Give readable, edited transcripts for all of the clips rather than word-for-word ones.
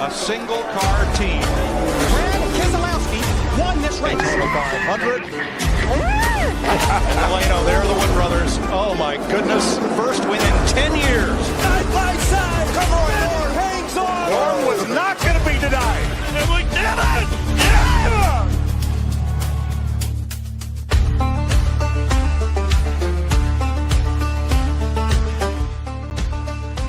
a single-car team. Brad Keselowski won this race. 500. Delano, they're the Wood brothers. Oh, my goodness. First win in 10 years. Side by side. Come on, Lord. Hangs on. Warren was not going to be denied. And we did it. Yeah!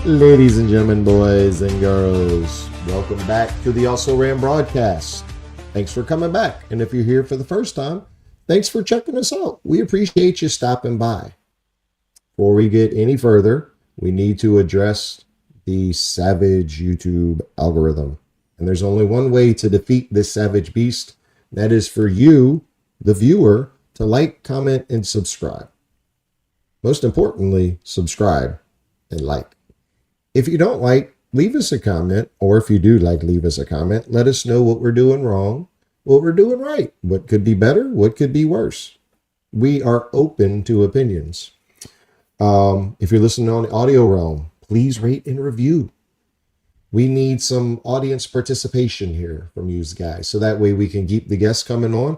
Ladies and gentlemen, boys and girls, welcome back to the Also Ran broadcast. Thanks for coming back. And if you're here for the first time, thanks for checking us out. We appreciate you stopping by. Before we get any further, we need to address the savage YouTube algorithm. And there's only one way to defeat this savage beast. And that is for you, the viewer, to like, comment, and subscribe. Most importantly, subscribe and like. If you don't like, leave us a comment, or if you do like, leave us a comment. Let us know what we're doing wrong, what we're doing right, what could be better, what could be worse. We are open to opinions. If you're listening on the audio realm, please rate and review. We need some audience participation here from you guys, so that way we can keep the guests coming on.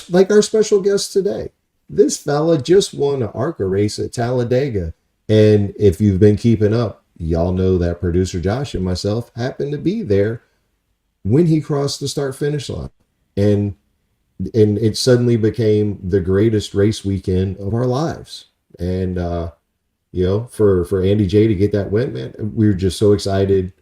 Like our special guest today. This fella just won an ARCA race at Talladega, and if you've been keeping up, y'all know that producer Josh and myself happened to be there when he crossed the start-finish line. And it suddenly became the greatest race weekend of our lives. And, for Andy J to get that win, man, we were just so excited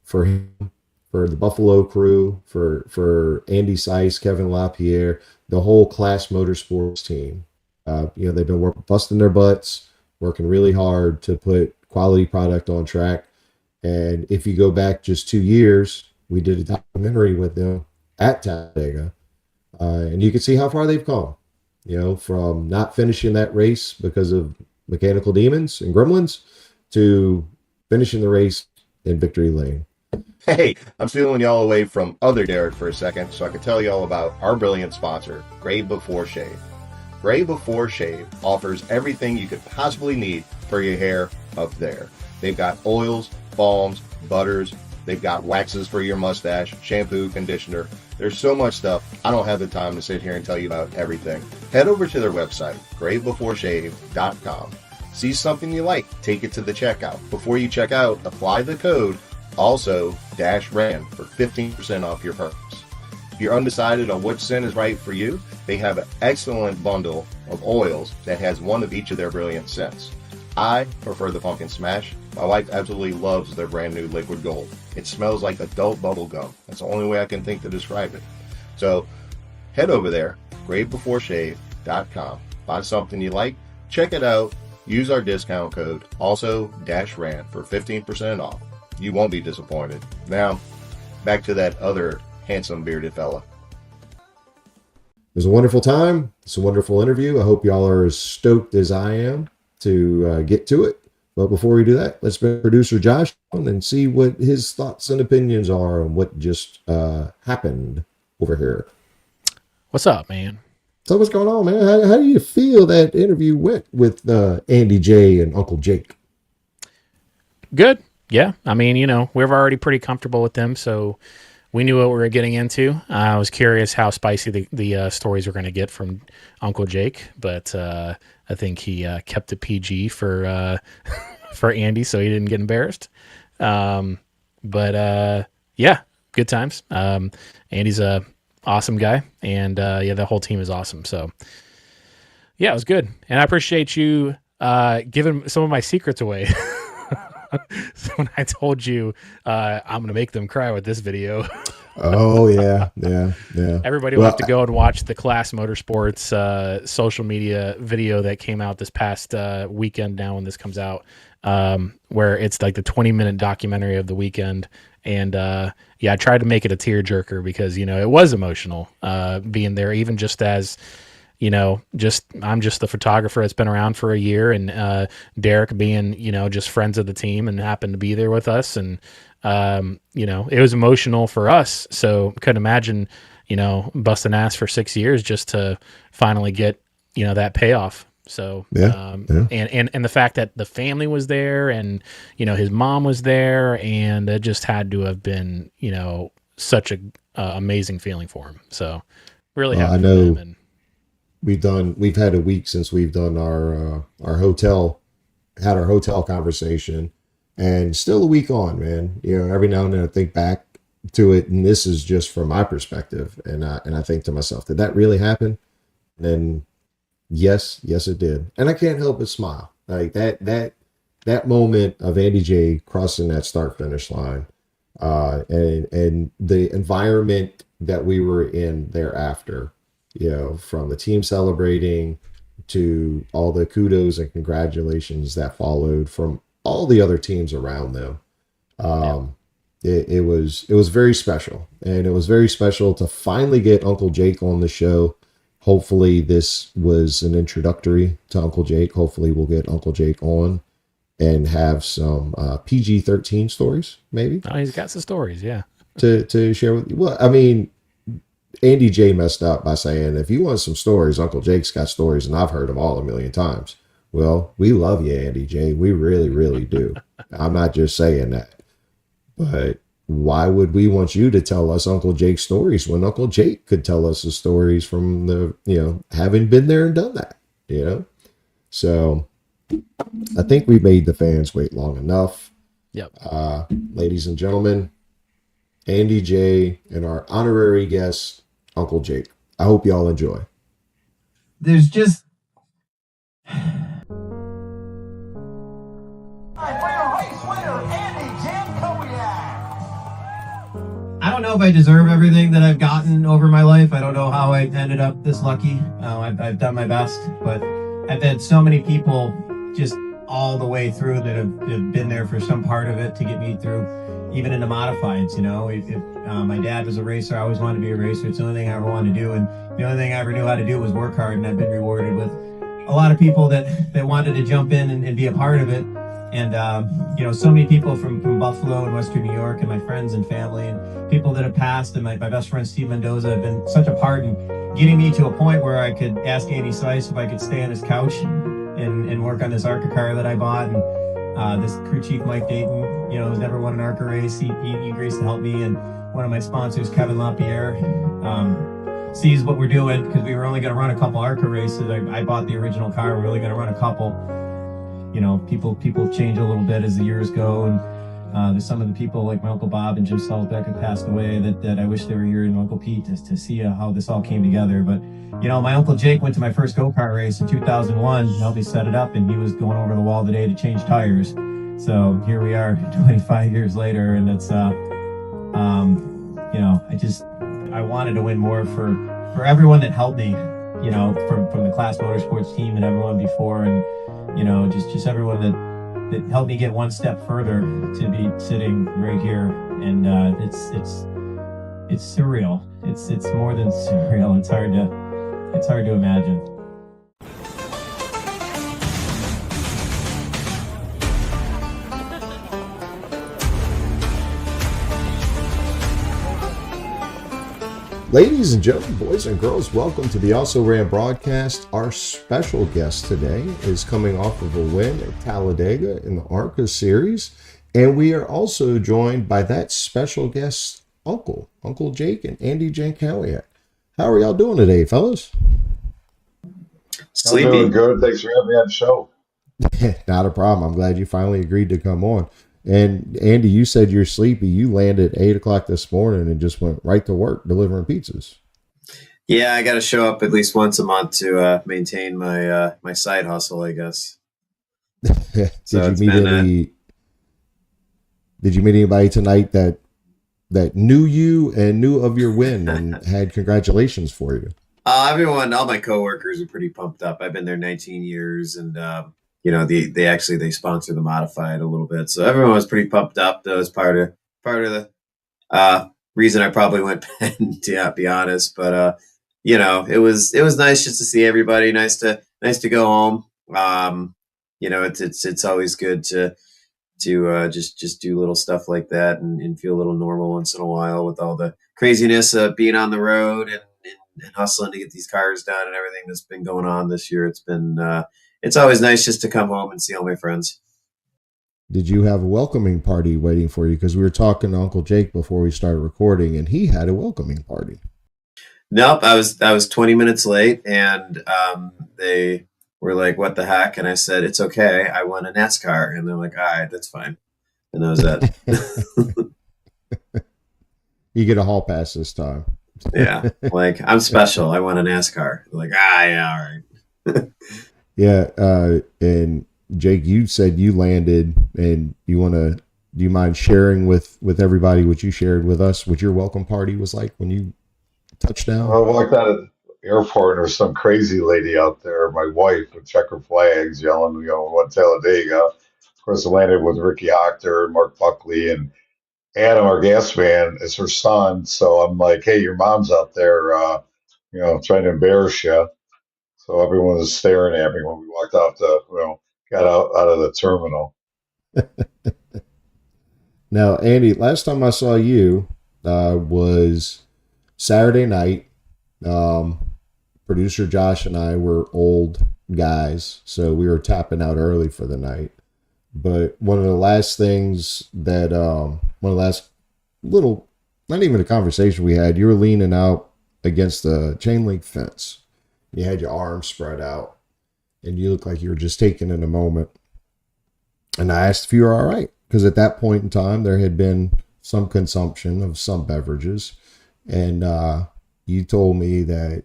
for him, for the Buffalo crew, for Andy Seiss, Kevin LaPierre, the whole KLAS Motorsports team. They've been busting their butts, working really hard to put quality product on track. And if you go back just 2 years, we did a documentary with them at Talladega, and you can see how far they've come, from not finishing that race because of mechanical demons and gremlins to finishing the race in victory lane. Hey, I'm stealing y'all away from other Derek for a second so I can tell y'all about our brilliant sponsor, Gray Before Shave. Gray Before Shave offers everything you could possibly need for your hair up there. They've got oils, balms, butters. They've got waxes for your mustache, shampoo, conditioner. There's so much stuff. I don't have the time to sit here and tell you about everything. Head over to their website, graybeforeshave.com. See something you like, take it to the checkout. Before you check out, apply the code ALSO-RAN for 15% off your purchase. If you're undecided on which scent is right for you, they have an excellent bundle of oils that has one of each of their brilliant scents. I prefer the Pumpkin Smash. My wife absolutely loves their brand new Liquid Gold. It smells like adult bubble gum. That's the only way I can think to describe it. So head over there, graybeforeshave.com. Find something you like, check it out, use our discount code ALSO-RAN for 15% off. You won't be disappointed. Now, back to that other handsome bearded fella. It was a wonderful time. It's a wonderful interview. I hope y'all are as stoked as I am to get to it. But before we do that, let's bring producer Josh on and see what his thoughts and opinions are on what just happened over here. What's up, man? So what's going on, man? How do you feel that interview went with Andy J and Uncle Jake? Good. Yeah. I mean, we're already pretty comfortable with them, so we knew what we were getting into. I was curious how spicy the stories were going to get from Uncle Jake, but I think he kept it PG for Andy, so he didn't get embarrassed. But good times. Andy's a awesome guy, and the whole team is awesome. So yeah, it was good, and I appreciate you giving some of my secrets away. So when I told you I'm going to make them cry with this video. Oh, yeah. Everybody will have to go and watch the KLAS Motorsports social media video that came out this past weekend now when this comes out, where it's like the 20-minute documentary of the weekend. And I tried to make it a tearjerker because, it was emotional being there, even just as I'm just the photographer that's been around for a year, and Derek being, just friends of the team and happened to be there with us. And, it was emotional for us. So couldn't imagine, busting ass for 6 years just to finally get, that payoff. So, Yeah. and the fact that the family was there and, his mom was there, and it just had to have been, such a amazing feeling for him. So really happy I for know. them. And We've had a week since we've done our hotel conversation, and still a week on, man. Every now and then I think back to it, and this is just from my perspective, and I think to myself, did that really happen? And yes, it did. And I can't help but smile. Like that moment of Andy J crossing that start finish line, and the environment that we were in thereafter, from the team celebrating to all the kudos and congratulations that followed from all the other teams around them. It was very special, and it was very special to finally get Uncle Jake on the show. Hopefully this was an introductory to Uncle Jake. Hopefully we'll get Uncle Jake on and have some PG-13 stories, maybe. Oh, he's got some stories, yeah. To share with you. Well, I mean, Andy J messed up by saying, if you want some stories, Uncle Jake's got stories, and I've heard them all a million times. Well, we love you, Andy J. We really, really do. I'm not just saying that. But why would we want you to tell us Uncle Jake's stories when Uncle Jake could tell us the stories from the, having been there and done that, So I think we made the fans wait long enough. Yep. Ladies and gentlemen, Andy J and our honorary guest, Uncle Jake. I hope y'all enjoy. There's just... For your race winner, Andy Jankowiak. I don't know if I deserve everything that I've gotten over my life. I don't know how I ended up this lucky. I've done my best, but I've had so many people just all the way through that have been there for some part of it to get me through, even into modifieds. If my dad was a racer, I always wanted to be a racer. It's the only thing I ever wanted to do, and the only thing I ever knew how to do was work hard, and I've been rewarded with a lot of people that wanted to jump in and be a part of it. And, so many people from Buffalo and Western New York, and my friends and family and people that have passed, and my best friend Steve Mendoza have been such a part in getting me to a point where I could ask Andy Slice if I could stay on his couch and work on this ARCA car that I bought. And this crew chief, Mike Dayton, who's never won an ARCA race, he agrees to help me. And one of my sponsors, Kevin LaPierre, sees what we're doing, because we were only going to run a couple ARCA races. I bought the original car. We're really going to run a couple. People change a little bit as the years go, and there's some of the people like my Uncle Bob and Jim Selzbeck have passed away that I wish they were here, and Uncle Pete, to see how this all came together. But my Uncle Jake went to my first go-kart race in 2001, helped me set it up, and he was going over the wall today to change tires. So here we are 25 years later, and it's I wanted to win more for everyone that helped me, from the KLAS Motorsports team and everyone before, and just everyone that helped me get one step further to be sitting right here. And it's surreal. It's more than surreal. It's hard to imagine. Ladies and gentlemen, boys and girls, welcome to the Also Ran broadcast. Our special guest today is coming off of a win at Talladega in the ARCA Series, and we are also joined by that special guest, Uncle Jake and Andy Jankowiak. How are y'all doing today, fellas? Sleepy. I'm doing good. Thanks for having me on the show. Not a problem. I'm glad you finally agreed to come on. And Andy, you said you're sleepy. You landed at 8 o'clock this morning and just went right to work delivering pizzas. Yeah, I got to show up at least once a month to maintain my my side hustle, I guess. Did you meet anybody tonight that knew you and knew of your win and had congratulations for you? Everyone, all my coworkers are pretty pumped up. I've been there 19 years, and they sponsor the modified a little bit, so everyone was pretty pumped up. That was part of the reason I probably went pen, to be honest. But it was nice just to see everybody. Nice to go home. It's always good to just do little stuff like that and feel a little normal once in a while with all the craziness of being on the road and hustling to get these cars done and everything that's been going on this year. It's been it's always nice just to come home and see all my friends. Did you have a welcoming party waiting for you? Because we were talking to Uncle Jake before we started recording, and he had a welcoming party. Nope, I was 20 minutes late, and they were like, "What the heck?" And I said, "It's okay. I won a NASCAR." And they're like, "All right, that's fine." And that was it. You get a hall pass this time. Yeah, like, I'm special. I won a NASCAR. They're like, yeah, all right. Yeah, and Jake, you said you landed, and do you mind sharing with everybody what you shared with us, what your welcome party was like when you touched down? I walked out of the airport and there was some crazy lady out there, my wife, with checker flags yelling, what Talladega. Of course, I landed with Ricky Hochter, Mark Buckley, and Adam, our gas man, is her son. So I'm like, hey, your mom's out there, trying to embarrass you. So everyone was staring at me when we walked got out of the terminal. Now, Andy, last time I saw you was Saturday night. Producer Josh and I were old guys, so we were tapping out early for the night. But one of the last things that, one of the last little, not even a conversation we had, you were leaning out against the chain link fence. You had your arms spread out, and you looked like you were just taking in a moment. And I asked if you were all right, because at that point in time, there had been some consumption of some beverages. And you told me that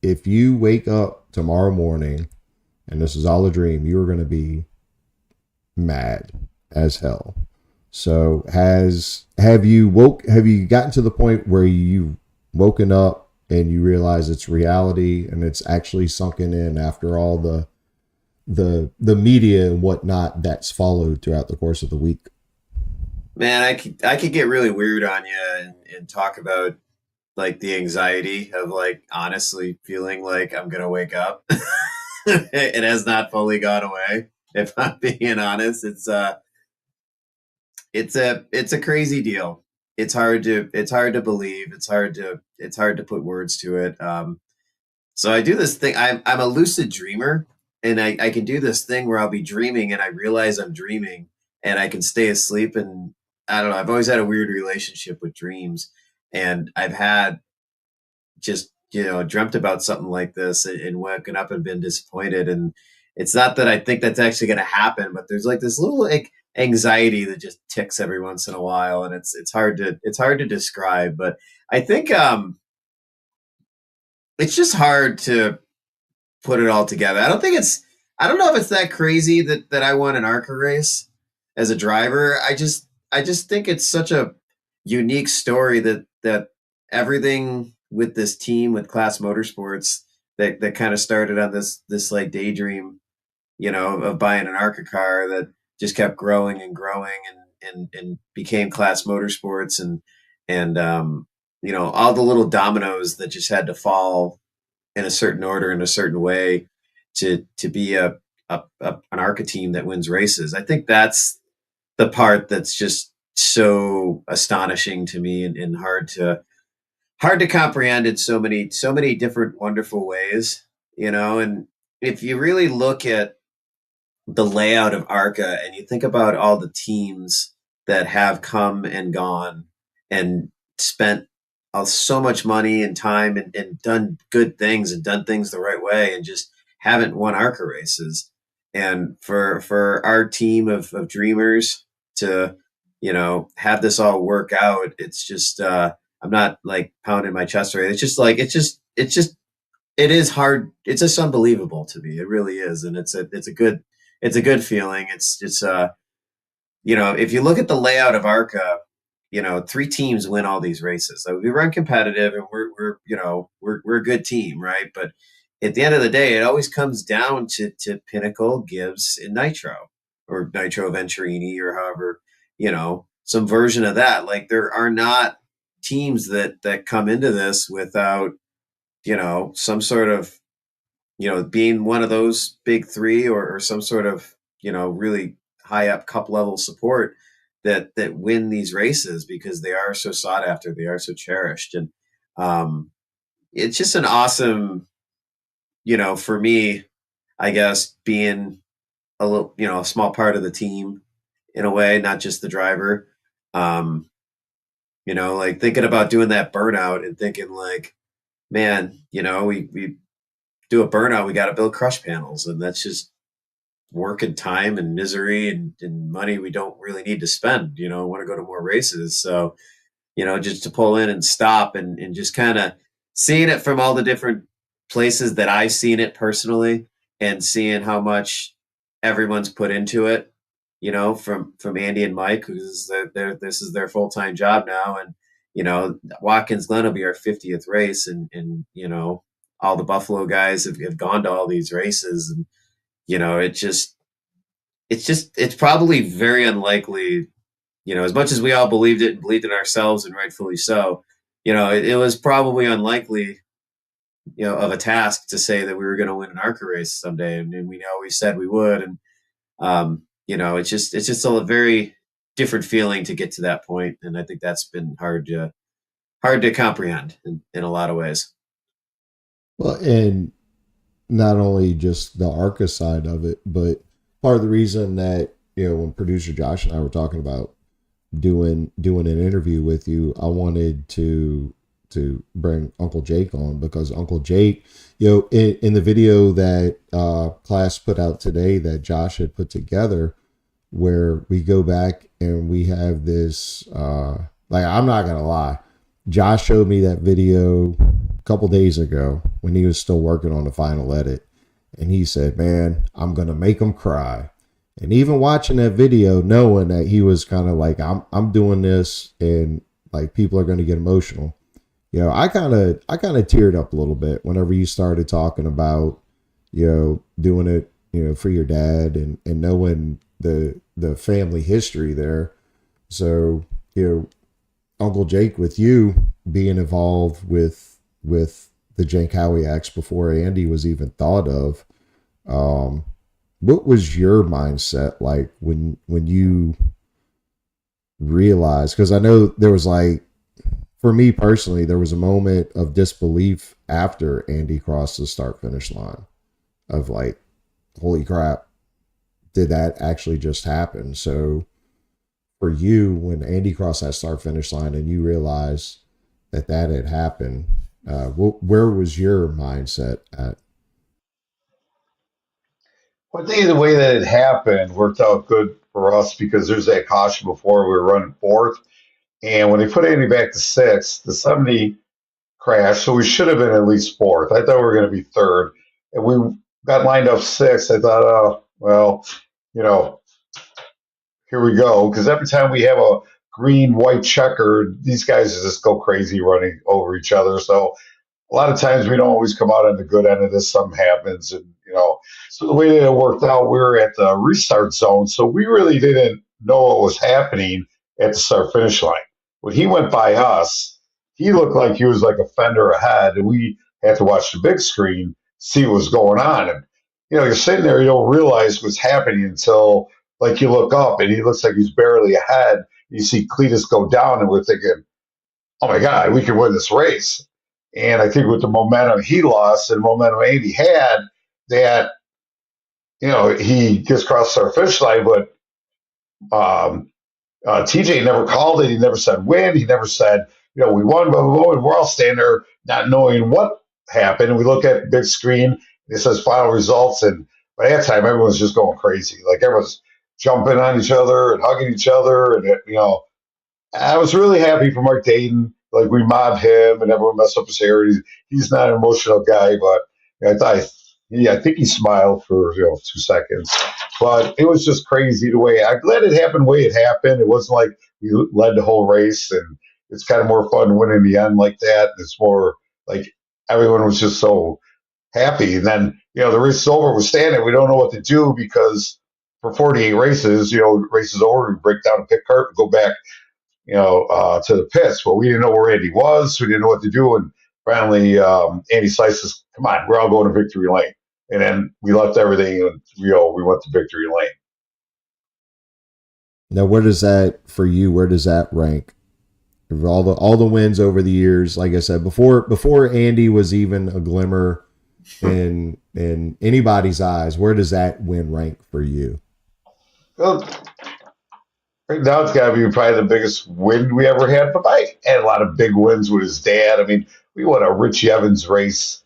if you wake up tomorrow morning and this is all a dream, you were going to be mad as hell. So have you gotten to the point where you woken up and you realize it's reality and it's actually sunken in after all the media and whatnot that's followed throughout the course of the week? Man, I could get really weird on you and talk about like the anxiety of like honestly feeling like I'm gonna wake up. It has not fully gone away. If I'm being honest, it's a crazy deal. It's hard to believe. It's hard to put words to it. So I do this thing. I'm a lucid dreamer, and I can do this thing where I'll be dreaming and I realize I'm dreaming, and I can stay asleep. And I don't know. I've always had a weird relationship with dreams, and I've had just dreamt about something like this and woken up and been disappointed. And it's not that I think that's actually going to happen, but there's like this little like anxiety that just ticks every once in a while, and it's hard to describe. But I think it's just hard to put it all together. I don't know if it's that crazy that I won an ARCA race as a driver. I just think it's such a unique story that everything with this team, with KLAS Motorsports, that kind of started on this like daydream, of buying an ARCA car that just kept growing and growing and became KLAS Motorsports, and all the little dominoes that just had to fall in a certain order, in a certain way to be an ARCA team that wins races. I think that's the part that's just so astonishing to me and hard to comprehend in so many different wonderful ways, and if you really look at the layout of ARCA and you think about all the teams that have come and gone and spent so much money and time and done good things and done things the right way and just haven't won ARCA races. And for our team of dreamers to, have this all work out, it's just, I'm not like pounding my chest right. It's just like, it is hard. It's just unbelievable to me. It really is. And it's a good feeling. It's if you look at the layout of ARCA, 3 teams win all these races. So we run competitive and we're a good team, right? But at the end of the day, it always comes down to Pinnacle, Gibbs, and Nitro, or Nitro Venturini, or however, some version of that. Like, there are not teams that come into this without, some sort of, being one of those big 3 or some sort of, really high up cup level support that win these races, because they are so sought after, they are so cherished. And it's just an awesome, for me, I guess, being a little, a small part of the team in a way, not just the driver. Like thinking about doing that burnout and thinking like, man, we do a burnout, we got to build crush panels, and that's just work and time and misery and money we don't really need to spend. Want to go to more races. So, just to pull in and stop and just kind of seeing it from all the different places that I've seen it personally, and seeing how much everyone's put into it, from Andy and Mike, who's this is their full-time job now. And, Watkins Glen will be our 50th race. And all the Buffalo guys have gone to all these races. And, it's probably very unlikely, as much as we all believed it and believed in ourselves, and rightfully so, it was probably unlikely, of a task to say that we were going to win an ARCA race someday. And we always said we would. And, it's just a very different feeling to get to that point. And I think that's been hard to comprehend in a lot of ways. Well, and not only just the ARCA side of it, but part of the reason that, when producer Josh and I were talking about doing an interview with you, I wanted to bring Uncle Jake on, because Uncle Jake, in the video that KLAS put out today that Josh had put together, where we go back and we have this, I'm not going to lie, Josh showed me that video a couple days ago when he was still working on the final edit. And he said, man, I'm going to make him cry. And even watching that video, knowing that he was kind of like, I'm doing this and like people are going to get emotional. I kind of teared up a little bit whenever you started talking about, doing it, for your dad and knowing the family history there. So, Uncle Jake, with you being involved with the Jankowiaks before Andy was even thought of, what was your mindset like when you realized? Because I know there was for me personally, there was a moment of disbelief after Andy crossed the start finish line of like, holy crap, did that actually just happen? So for you, when Andy crossed that start finish line and you realized that had happened, where was your mindset at? Well, I think the way that it happened worked out good for us, because there's that caution before we were running fourth. And when they put Andy back to sixth, the 70 crashed, so we should have been at least fourth. I thought we were going to be third. And we got lined up sixth. I thought, oh, well, here we go. Because every time we have a green-white checker, these guys just go crazy running over each other. So a lot of times we don't always come out on the good end of this. Something happens. And, so the way that it worked out, we were at the restart zone. So we really didn't know what was happening at the start finish line. When he went by us, he looked like he was like a fender ahead, and we had to watch the big screen, see what was going on. And, you're sitting there, you don't realize what's happening until like you look up and he looks like he's barely ahead. You see Cletus go down, and we're thinking, oh my God, we can win this race. And I think with the momentum he lost and momentum Andy had, that, he just crossed our finish line, but TJ never called it. He never said win. He never said, we won, blah, blah, blah. And we're all standing there not knowing what happened. And we look at big screen. It says final results. And by that time, everyone's just going crazy. Like everyone's jumping on each other and hugging each other. And, I was really happy for Mark Dayton. Like we mobbed him and everyone messed up his hair. He's not an emotional guy, but I think he smiled for 2 seconds. But it was just crazy the way I'm glad it happened the way it happened. It wasn't like we led the whole race, and it's kind of more fun winning the end like that. It's more like everyone was just so happy. And then, the race is over, we're standing, we don't know what to do, because for 48 races, race is over, we break down a pit cart and go back, to the pits. Well, we didn't know where Andy was, we didn't know what to do. And finally, Andy slices, come on, we're all going to victory lane. And then we left everything and we went to victory lane. Now, where does that rank? All the wins over the years, like I said, before Andy was even a glimmer in anybody's eyes, where does that win rank for you? Well, right now it's got to be probably the biggest win we ever had. But I had a lot of big wins with his dad. I mean, we won a Richie Evans race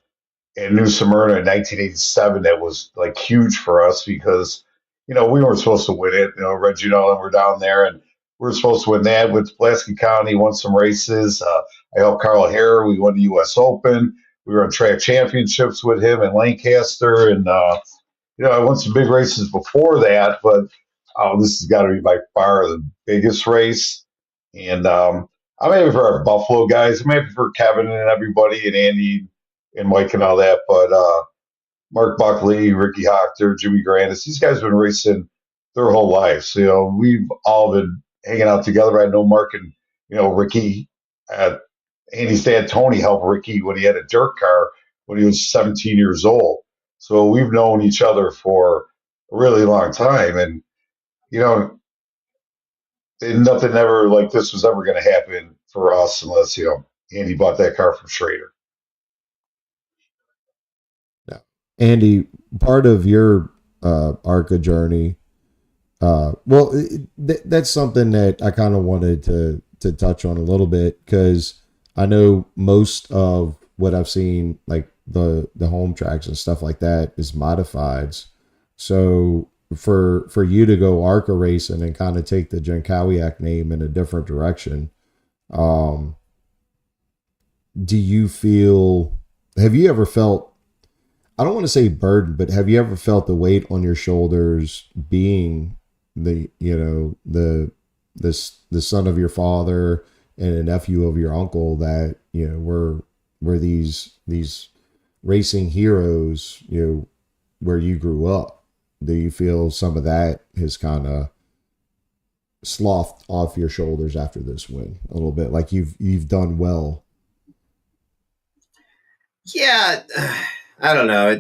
in New Smyrna in 1987 that was like huge for us because, we weren't supposed to win it. Reggie and all them were down there and we were supposed to win that with Pulaski County, won some races. I helped Carl Hare. We won the U.S. Open. We were on track championships with him in Lancaster. And, I won some big races before that, but this has got to be by far the biggest race. And I'm happy for our Buffalo guys. I'm happy for Kevin and everybody and Andy and Mike and all that. But Mark Buckley, Ricky Hochter, Jimmy Grandis, these guys have been racing their whole lives. We've all been hanging out together. I know Mark and, Ricky, Andy's dad, Tony, helped Ricky when he had a dirt car when he was 17 years old. So we've known each other for a really long time. And, nothing ever like this was ever going to happen for us unless, Andy bought that car from Schrader. Yeah. Andy, part of your ARCA journey, that's something that I kind of wanted to touch on a little bit because I know most of what I've seen, like the home tracks and stuff like that, is modifieds. So for you to go ARCA racing and kind of take the Jankowiak name in a different direction, do you feel? Have you ever felt? I don't want to say burden, but have you ever felt the weight on your shoulders being the son of your father and a nephew of your uncle that were these racing heroes where you grew up? Do you feel some of that has kind of sloughed off your shoulders after this win a little bit, like you've done well? Yeah, I don't know.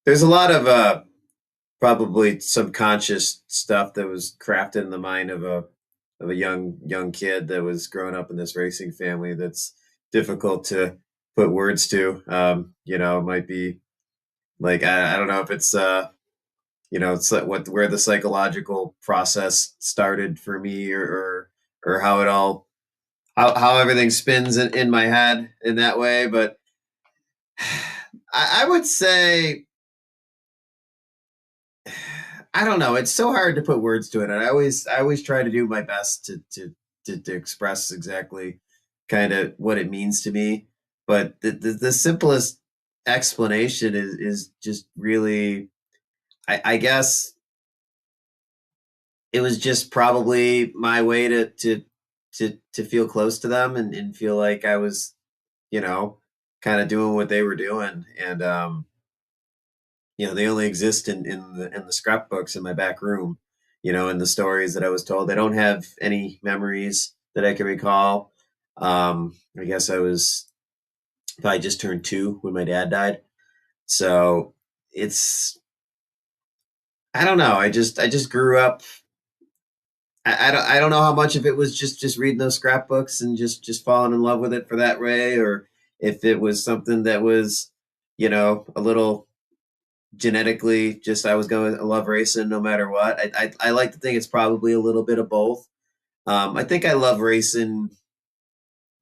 There's a lot of probably subconscious stuff that was crafted in the mind of a young kid that was growing up in this racing family that's difficult to put words to. It might be like I don't know if it's it's like where the psychological process started for me or how it all how everything spins in my head in that way. But I would say, I don't know. It's so hard to put words to it. And I always try to do my best to express exactly kind of what it means to me. But the simplest explanation is just really, I guess it was just probably my way to feel close to them and feel like I was, kind of doing what they were doing. And, they only exist in the scrapbooks in my back room, in the stories that I was told. I don't have any memories that I can recall. I guess I was probably just turned 2 when my dad died. So I don't know. I just grew up. I don't know how much of it was just reading those scrapbooks and just falling in love with it for that way, or if it was something that was, a little genetically just I was going to love racing no matter what. I like to think it's probably a little bit of both. I think I love racing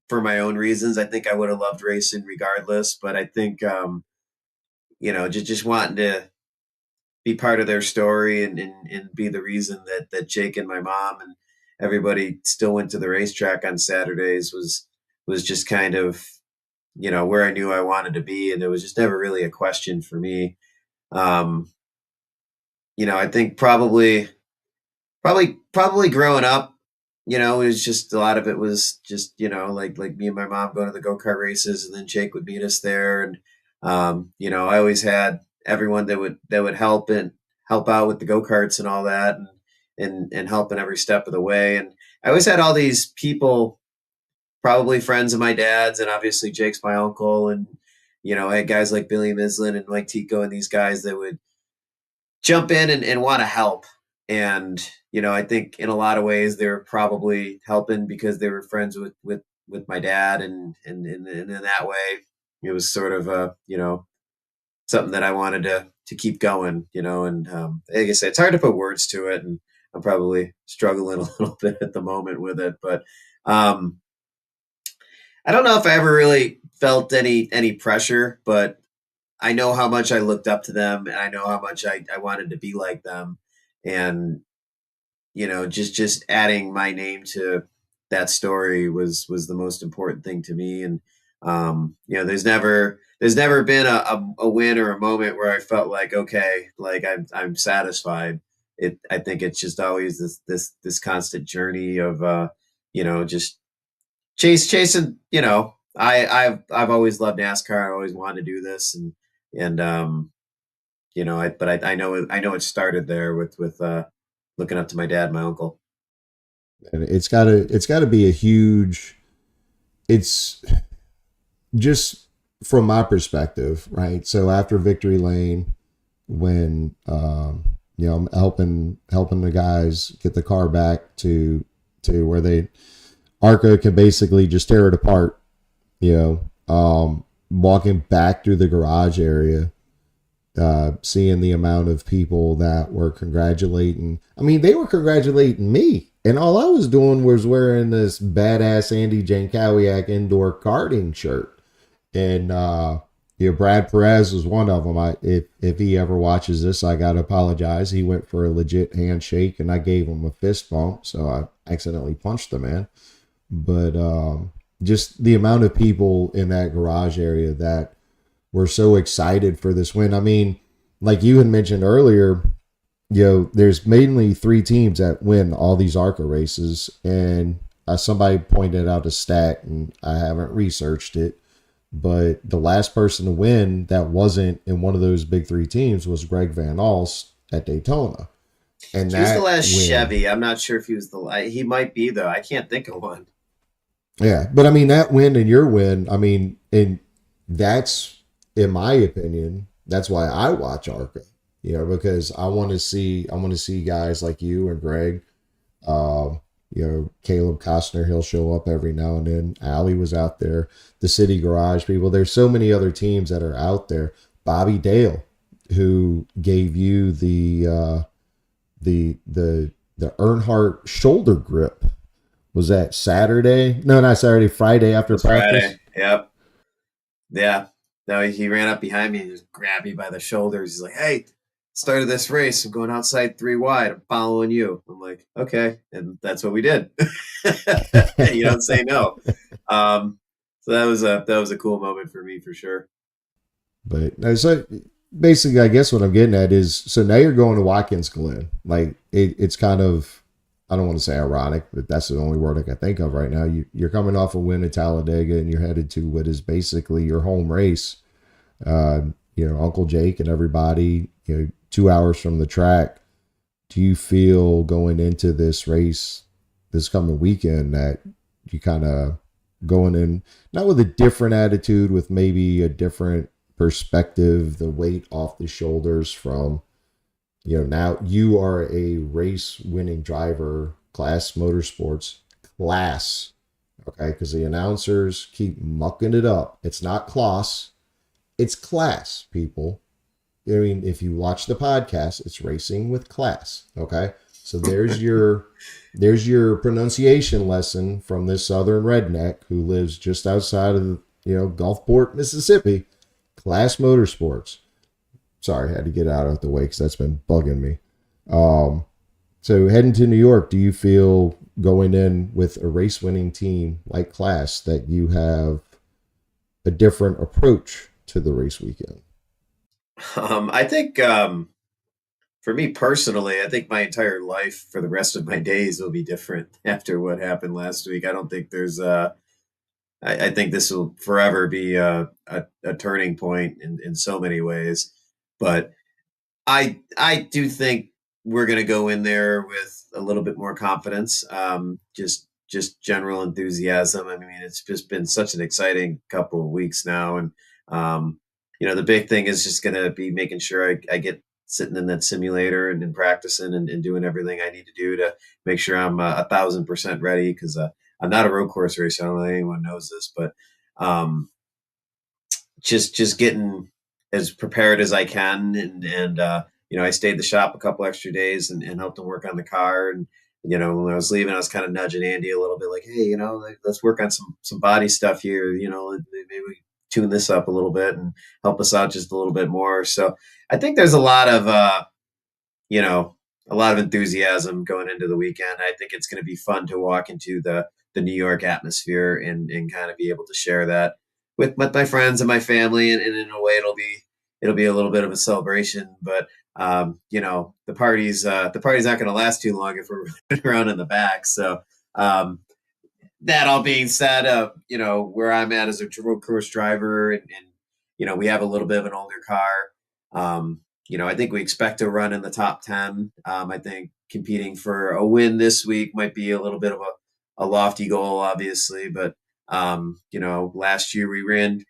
for my own reasons. I think I would have loved racing regardless, but I think just wanting to be part of their story and be the reason that Jake and my mom and everybody still went to the racetrack on Saturdays was just kind of, where I knew I wanted to be. And it was just never really a question for me. I think probably growing up, it was just a lot of it was just, like me and my mom going to the go-kart races, and then Jake would meet us there. And, I always had everyone that would help out with the go-karts and all that and help in every step of the way. And I always had all these people, probably friends of my dad's, and obviously Jake's my uncle. And, I had guys like Billy Mislin and Mike Tico and these guys that would jump in and want to help. And, I think in a lot of ways they were probably helping because they were friends with my dad. And in that way, it was sort of a, something that I wanted to keep going, and like I said, it's hard to put words to it, and I'm probably struggling a little bit at the moment with it, but I don't know if I ever really felt any pressure, but I know how much I looked up to them, and I know how much I wanted to be like them, and just adding my name to that story was the most important thing to me. And there's never been a win or a moment where I felt like, okay, like I'm satisfied. I think it's just always this constant journey of just chasing. I've always loved NASCAR. I always wanted to do this, and I know it started there with looking up to my dad and my uncle. And it's gotta be a huge, it's just from my perspective, right? So after Victory Lane, when I'm helping the guys get the car back to where ARCA can basically just tear it apart, walking back through the garage area, seeing the amount of people that were congratulating. I mean, they were congratulating me, and all I was doing was wearing this badass Andy Jankowiak indoor karting shirt. And Brad Perez was one of them. If he ever watches this, I gotta apologize. He went for a legit handshake, and I gave him a fist bump, so I accidentally punched the man. But just the amount of people in that garage area that were so excited for this win. I mean, like you had mentioned earlier, there's mainly 3 teams that win all these ARCA races. And somebody pointed out a stat, and I haven't researched it, but the last person to win that wasn't in one of those big 3 teams was Greg Van Alst at Daytona. And he was the last Chevy. I'm not sure if he was he might be, though. I can't think of one. Yeah, but I mean, that win and your win, I mean, and that's, in my opinion, that's why I watch ARCA, because I want to see guys like you and Greg, Caleb Costner, he'll show up every now and then. Allie was out there, the City Garage people. There's so many other teams that are out there. Bobby Dale, who gave you the Earnhardt shoulder grip. Was that Saturday? No, not Saturday, Friday after practice. Friday. Yep. Yeah. No, he ran up behind me and just grabbed me by the shoulders. He's like, "Hey, started this race. I'm going outside 3 wide. I'm following you." I'm like, "Okay." And that's what we did. You don't say no. So that was a cool moment for me, for sure. But so basically, I guess what I'm getting at is, so now you're going to Watkins Glen. Like it's kind of, I don't want to say ironic, but that's the only word I can think of right now. You're coming off a win at Talladega, and you're headed to what is basically your home race. Uncle Jake and everybody, 2 hours from the track. Do you feel going into this race this coming weekend that you kind of going in, not with a different attitude, with maybe a different perspective, the weight off the shoulders from, now you are a race winning driver, KLAS Motorsports, KLAS, okay? Because the announcers keep mucking it up. It's not KLAS, it's KLAS, people. I mean, if you watch the podcast, it's Racing with KLAS, okay? So there's your pronunciation lesson from this southern redneck who lives just outside of Gulfport, Mississippi. KLAS Motorsports. Sorry, I had to get out of the way because that's been bugging me. So heading to New York, do you feel going in with a race winning team like KLAS that you have a different approach to the race weekend? I think for me personally, I think my entire life for the rest of my days will be different after what happened last week. I don't think there's I think this will forever be a turning point in so many ways. But I do think we're going to go in there with a little bit more confidence, just general enthusiasm. I mean, it's just been such an exciting couple of weeks now. And, the big thing is just going to be making sure I get sitting in that simulator and practicing and doing everything I need to do to make sure I'm 1,000% ready. Because I'm not a road course racer. I don't know if anyone knows this, but just getting as prepared as I can. And I stayed at the shop a couple extra days and helped him work on the car. And, when I was leaving, I was kind of nudging Andy a little bit like, hey, let's work on some body stuff here. Maybe we tune this up a little bit and help us out just a little bit more. So I think there's a lot of, enthusiasm going into the weekend. I think it's going to be fun to walk into the New York atmosphere and kind of be able to share that with my friends and my family. And in a way, it'll be a little bit of a celebration, but the party's not going to last too long if we're running around in the back. So, that all being said, where I'm at as a road course driver and we have a little bit of an older car. I think we expect to run in the top 10. I think competing for a win this week might be a little bit of a lofty goal, obviously, but last year we ran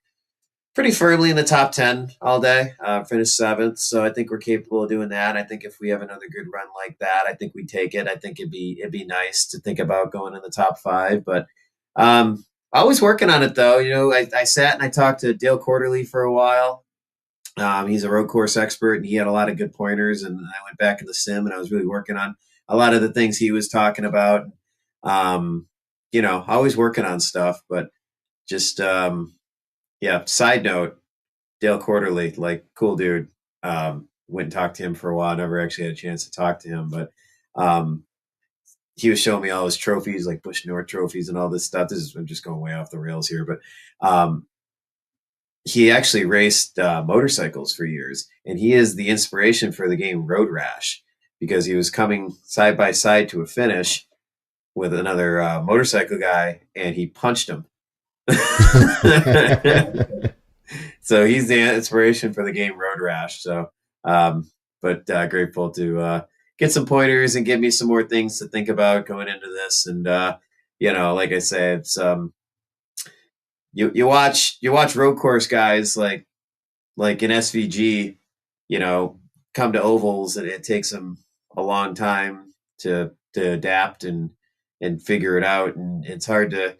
pretty firmly in the top 10 all day, finished 7th. So I think we're capable of doing that. I think if we have another good run like that, I think we take it. I think it'd be nice to think about going in the top 5, but always working on it though. I sat and I talked to Dale Quarterly for a while. He's a road course expert and he had a lot of good pointers, and I went back in the sim and I was really working on a lot of the things he was talking about. Always working on stuff, but just, side note, Dale Quarterly, like cool dude. Went and talked to him for a while. Never actually had a chance to talk to him, but he was showing me all his trophies, like Busch North trophies and all this stuff. I'm just going way off the rails here, but he actually raced motorcycles for years, and he is the inspiration for the game Road Rash because he was coming side by side to a finish with another motorcycle guy, and he punched him. So he's the inspiration for the game Road Rash. So, but grateful to get some pointers and give me some more things to think about going into this. And like I said, it's you watch road course guys like in SVG, come to ovals, and it takes them a long time to adapt and figure it out, and it's hard to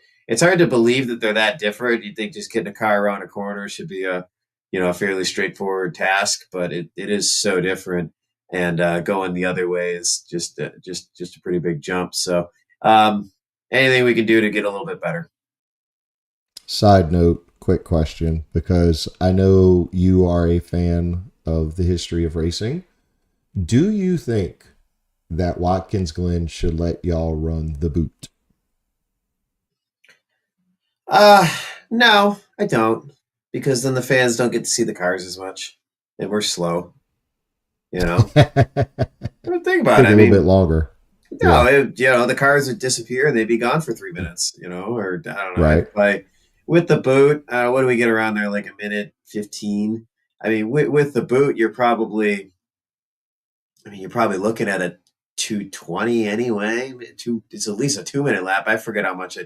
believe that they're that different. You think just getting a car around a corner should be a fairly straightforward task, but it is so different. And going the other way is just a pretty big jump. So anything we can do to get a little bit better. Side note, quick question, because I know you are a fan of the history of racing. Do you think that Watkins Glen should let y'all run the boot? No, I don't, because then the fans don't get to see the cars as much, and we're slow. Think about it. A little bit longer. No, yeah. The cars would disappear and they'd be gone for 3 minutes. Or I don't know. Right. With the boot, what do we get around there? Like a minute 15. I mean, with the boot, you're probably looking at a 2:20 anyway. It's at least a 2-minute lap. I forget how much. I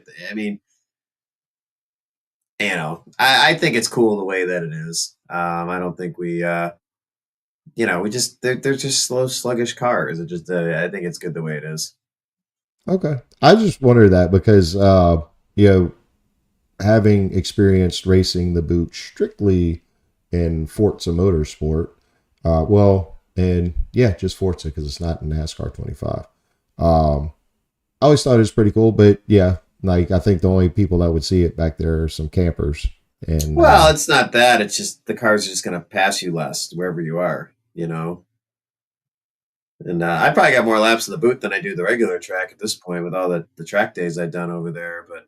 think it's cool the way that it is. I don't think we, they're just slow, sluggish cars. I think it's good the way it is. Okay. I just wondered that because, having experienced racing the boot strictly in Forza Motorsport, just Forza because it's not in NASCAR 25. I always thought it was pretty cool, but yeah, like I think the only people that would see it back there are some campers. And it's not that. It's just the cars are just going to pass you less wherever you are, And I probably got more laps in the boot than I do the regular track at this point with all the track days I've done over there. But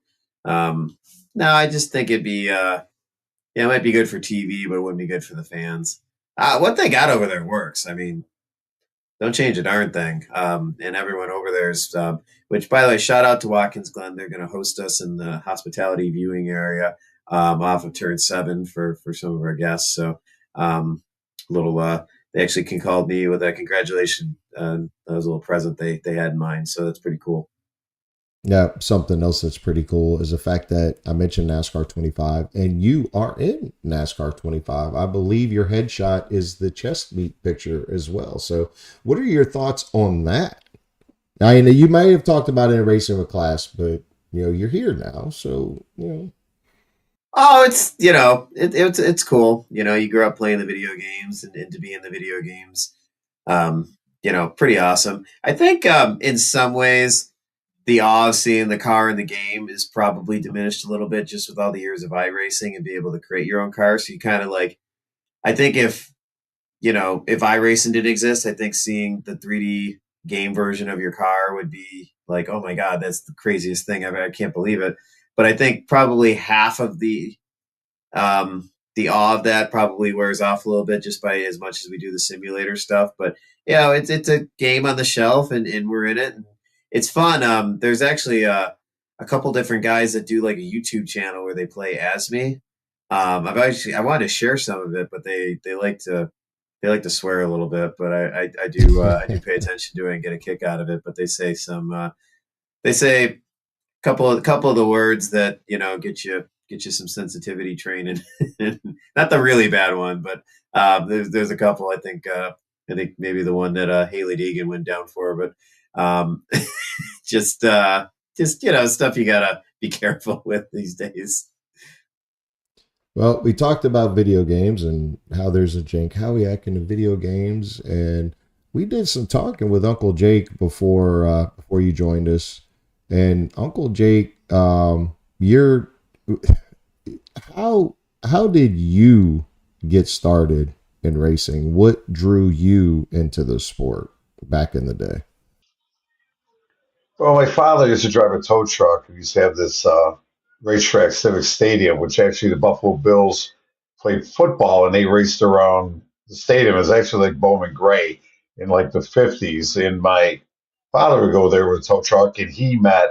no, I just think it'd be it might be good for TV, but it wouldn't be good for the fans. What they got over there works. I mean, don't change a darn thing. And everyone over there is, which by the way, shout out to Watkins Glen. They're going to host us in the hospitality viewing area off of Turn 7 for some of our guests. So they actually called me with a congratulations. That was a little present they had in mind. So that's pretty cool. Yeah, something else that's pretty cool is the fact that I mentioned NASCAR 25, and you are in NASCAR 25. I believe your headshot is the chest meet picture as well. So what are your thoughts on that? Now, you may have talked about it in Racing with KLAS, but, you're here now. So, Oh, it's it's cool. You grew up playing the video games and to be in the video games, pretty awesome. I think in some ways the awe of seeing the car in the game is probably diminished a little bit just with all the years of iRacing and be able to create your own car. So you kind of like, I think if iRacing didn't exist, I think seeing the 3D game version of your car would be like, oh my God, that's the craziest thing ever. I can't believe it. But I think probably half of the awe of that probably wears off a little bit just by as much as we do the simulator stuff. But it's a game on the shelf and we're in it. And it's fun. There's actually a couple different guys that do like a YouTube channel where they play as me. I wanted to share some of it, but they like to swear a little bit. But I do I do pay attention to it and get a kick out of it. But they say a couple of the words that get you some sensitivity training. Not the really bad one, but there's a couple. I think maybe the one that Haley Deegan went down for, but just stuff you gotta be careful with these days. Well, we talked about video games and how there's a Jankowiak in the video games, and we did some talking with Uncle Jake before you joined us. And Uncle Jake, you're how did you get started in racing? What drew you into the sport back in the day? Well, my father used to drive a tow truck. We used to have this racetrack, Civic Stadium, which actually the Buffalo Bills played football and they raced around the stadium. It was actually like Bowman Gray in like the 50s. And my father would go there with a tow truck and he met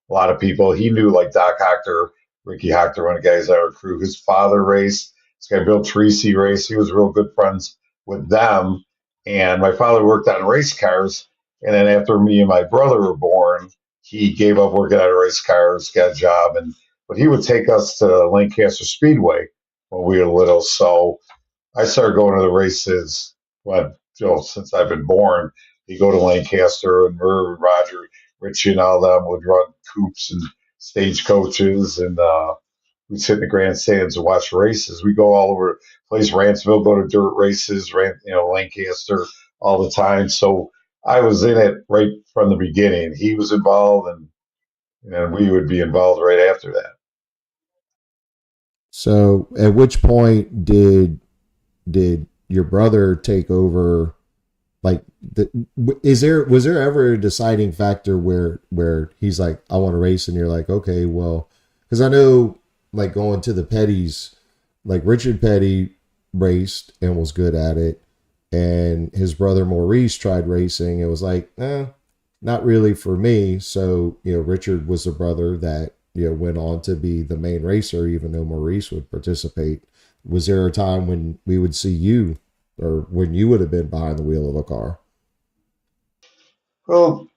a lot of people. He knew like Doc Hocker, Ricky Hocker, one of the guys on our crew. His father raced. This guy Bill Treacy raced. He was real good friends with them. And my father worked on race cars. And then after me and my brother were born, he gave up working on race cars, got a job, but he would take us to Lancaster Speedway when we were little. So I started going to the races since I've been born. You go to Lancaster and Merv, Roger, Richie, and all them would run coupes and stagecoaches, and we'd sit in the grandstands and watch races. We go all over the place, Rantsville, go to dirt races, Lancaster all the time. So I was in it right from the beginning. He was involved, and we would be involved right after that. So, at which point did your brother take over? Like, was there ever a deciding factor where he's like, I want to race, and you're like, okay, well, because I know like going to the Petties, like Richard Petty raced and was good at it, and his brother Maurice tried racing. It was like, not really for me. So, Richard was the brother that, went on to be the main racer, even though Maurice would participate. Was there a time when we would see you, or when you would have been behind the wheel of a car? Well,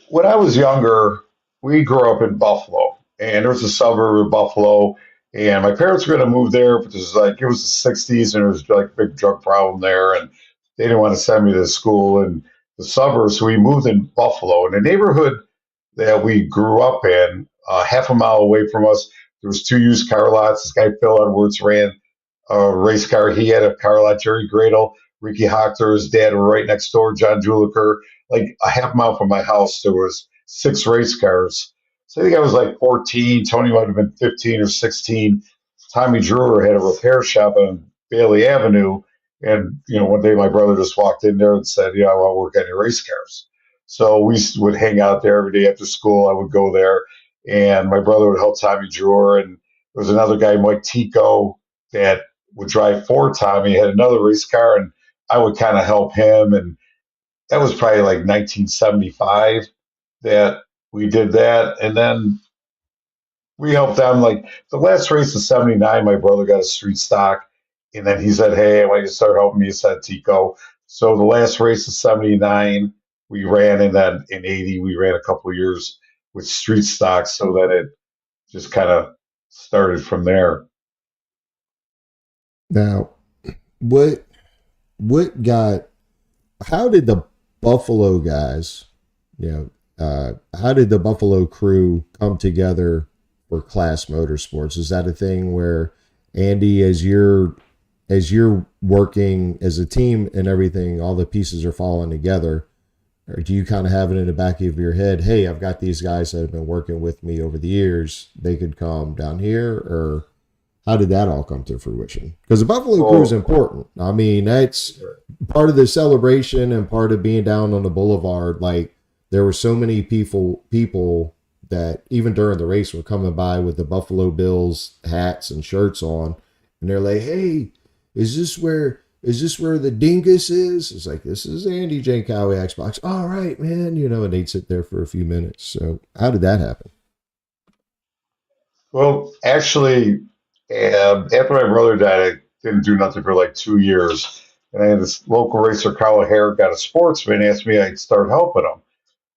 when I was younger, we grew up in Buffalo, and there was a suburb of Buffalo, and my parents were going to move there, but it was the 60s, and there was like a big drug problem there, and they didn't want to send me to school in the suburbs, so we moved in Buffalo. In the neighborhood that we grew up in, half a mile away from us, there was two used car lots. This guy, Phil Edwards, ran a race car. He had a car lot. Jerry Gradle, Ricky Hochter, his dad were right next door. John Juliker, like a half mile from my house, there was 6 race cars. So I think I was like 14. Tony might have been 15 or 16. Tommy Drewer had a repair shop on Bailey Avenue. And, one day my brother just walked in there and said, I want to work on your race cars. So we would hang out there every day after school. I would go there, and my brother would help Tommy Drewer. And there was another guy, Mike Tico, that would drive for Tommy. He had another race car, and I would kind of help him. And that was probably like 1975 that we did that. And then we helped them. Like the last race of 79, my brother got a street stock. And then he said, hey, I want you to start helping me, said Tico. So the last race of 79, we ran. And then in 80, we ran a couple of years with street stock, so that it just kind of started from there. Now, how did the Buffalo guys, how did the Buffalo crew come together for KLAS Motorsports? Is that a thing where, Andy, as you're working as a team and everything, all the pieces are falling together, or do you kind of have it in the back of your head, hey, I've got these guys that have been working with me over the years, they could come down here? Or how did that all come to fruition? Because the Buffalo Crew is important. I mean, that's part of the celebration and part of being down on the boulevard. Like, there were so many people that even during the race were coming by with the Buffalo Bills hats and shirts on, and they're like, hey, is this where the dingus is? It's like, this is Andy Jankowiak's box. All right, man. You know, and they'd sit there for a few minutes. So how did that happen? Well, actually, after my brother died, I didn't do nothing for like 2 years. And I had this local racer, Carl Hare, got a sportsman, asked me I'd start helping him.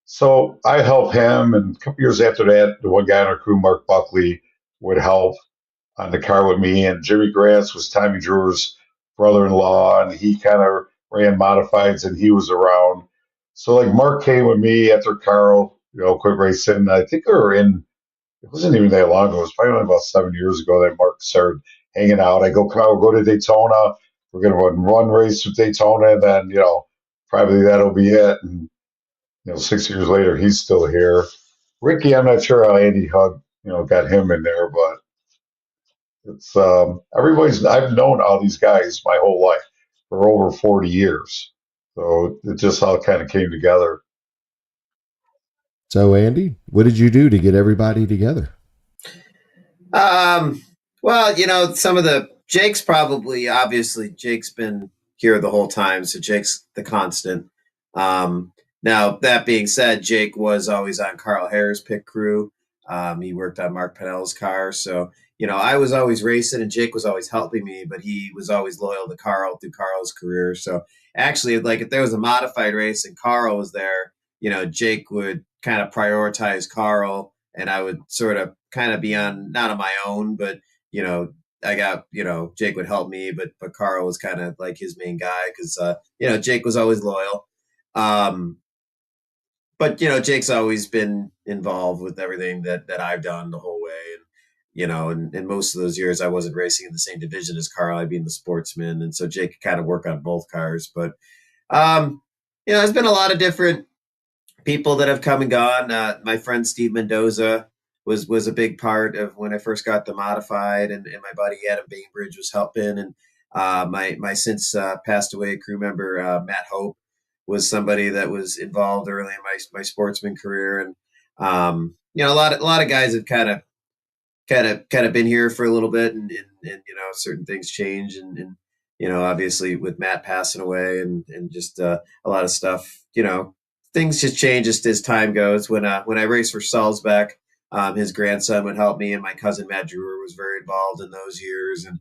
So I helped him. And a couple years after that, the one guy on our crew, Mark Buckley, would help on the car with me. And Jimmy Grants was Tommy Drewer's brother-in-law, and he kind of ran modifieds, and he was around. So like Mark came with me after Carl, quit racing. I think it wasn't even that long ago. It was probably only about 7 years ago that Mark started hanging out. I go, come on, we'll go to Daytona. We're going to run one race with Daytona, and then, probably that'll be it. And, 6 years later, he's still here. Ricky, I'm not sure how Andy Hug, got him in there, but it's I've known all these guys my whole life for over 40 years. So it just all kind of came together. So, Andy, what did you do to get everybody together? Well, some of Jake's obviously Jake's been here the whole time. So Jake's the constant. Now that being said, Jake was always on Carl Hare's pit crew. He worked on Mark Pennell's car. So, I was always racing and Jake was always helping me, but he was always loyal to Carl through Carl's career. So actually, like, if there was a modified race and Carl was there, Jake would kind of prioritize Carl, and I would sort of kind of be not on my own, but, I got, Jake would help me, but Carl was kind of like his main guy because, Jake was always loyal. But, Jake's always been involved with everything that I've done the whole way. And, and most of those years I wasn't racing in the same division as Carl, I'd be in the sportsman. And so Jake could kind of work on both cars. But, there's been a lot of different people that have come and gone. My friend Steve Mendoza was a big part of when I first got the modified, and my buddy Adam Bainbridge was helping. And my since passed away crew member, Matt Hope, was somebody that was involved early in my sportsman career. And, a lot of guys have kind of been here for a little bit, and certain things change. And obviously with Matt passing away and just a lot of stuff, things just change just as time goes. When I raced for Salzbeck, his grandson would help me, and my cousin Matt Drewer was very involved in those years. And,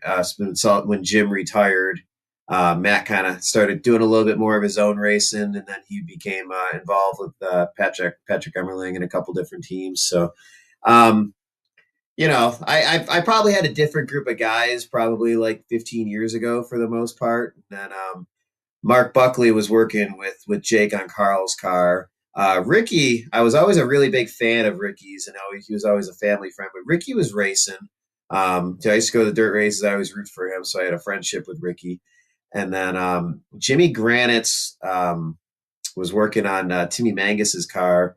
as when Jim retired, Matt kind of started doing a little bit more of his own racing, and then he became involved with Patrick Emmerling and a couple different teams. So, I probably had a different group of guys probably like 15 years ago for the most part. And Mark Buckley was working with Jake on Carl's car. Ricky, I was always a really big fan of Ricky's, and he was always a family friend. But Ricky was racing. So I used to go to the dirt races. I always root for him, so I had a friendship with Ricky. And then Jimmy Granitz was working on Timmy Mangus's car